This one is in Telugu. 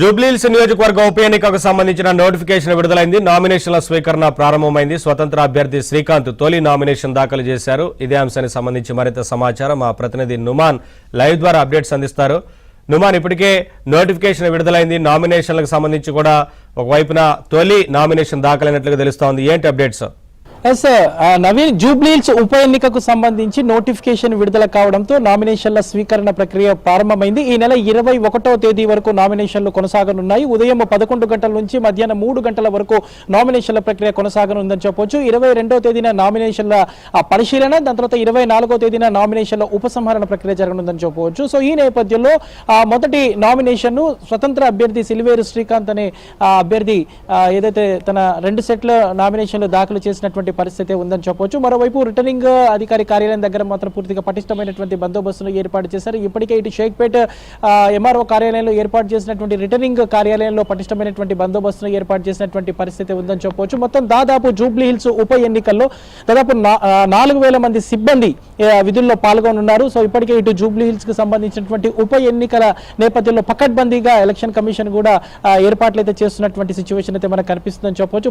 జూబ్లీహిల్స్ నియోజకవర్గ ఉప ఎన్నికకు సంబంధించిన నోటిఫికేషన్ విడుదలైంది. నామినేషన్ల స్వీకరణ ప్రారంభమైంది. స్వతంత్ర అభ్యర్థి శ్రీకాంత్ తొలి నామినేషన్ దాఖలు చేశారు. ఇదే అంశానికి సంబంధించి మరింత సమాచారం మా ప్రతినిధి నుమాన్ లైవ్ ద్వారా అప్డేట్స్ అందిస్తారు. నుమాన్, ఇప్పటికే నోటిఫికేషన్ విడుదలైంది. నామినేషన్లకు సంబంధించి కూడా ఒకవైపున తొలి నామినేషన్ దాఖలైనట్లుగా తెలుస్తోంది. ఏంటి అప్డేట్స్? ఎస్ నవీన్, జూబ్లీహిల్స్ ఉప ఎన్నికకు సంబంధించి నోటిఫికేషన్ విడుదల కావడంతో నామినేషన్ల స్వీకరణ ప్రక్రియ ప్రారంభమైంది. ఈ నెల 21వ తేదీ వరకు నామినేషన్లు కొనసాగనున్నాయి. ఉదయం 11 గంటల నుంచి మధ్యాహ్నం 3 గంటల వరకు నామినేషన్ల ప్రక్రియ కొనసాగనుందని చెప్పొచ్చు. 22వ తేదీన నామినేషన్ల పరిశీలన, దాని తర్వాత 24వ తేదీన నామినేషన్ల ఉపసంహరణ ప్రక్రియ జరగనుందని చెప్పవచ్చు. సో ఈ నేపథ్యంలో మొదటి నామినేషన్ స్వతంత్ర అభ్యర్థి సిలివేరు శ్రీకాంత్ అనే అభ్యర్థి ఏదైతే తన 2 సెట్ల నామినేషన్లు దాఖలు చేసినటువంటి పరిస్థితి ఉందని చెప్పొచ్చు. మరోవైపు రిటర్నింగ్ అధికారి కార్యాలయం దగ్గర మాత్రం పూర్తిగా పటిష్టమైనటువంటి బందోబస్తును ఏర్పాటు చేశారు. ఇప్పటికే ఇటు షేక్పేట్ ఎంఆర్ఓ కార్యాలయంలో ఏర్పాటు చేసినటువంటి రిటర్నింగ్ కార్యాలయంలో పటిష్టమైనటువంటి బందోబస్తును ఏర్పాటు చేసినటువంటి పరిస్థితి ఉందని చెప్పొచ్చు. మొత్తం దాదాపు జూబ్లీహిల్స్ ఉప ఎన్నికల్లో దాదాపు 4,000 మంది సిబ్బంది విధుల్లో పాల్గొనున్నారు. సో ఇప్పటికే ఇటు జూబ్లీహిల్స్ కు సంబంధించినటువంటి ఉప ఎన్నికల నేపథ్యంలో పకడ్బందీగా ఎలక్షన్ కమిషన్ కూడా ఏర్పాట్లు అయితే చేస్తున్నటువంటి సిచ్యువేషన్ అయితే మనకు కనిపిస్తుందని చెప్పొచ్చు.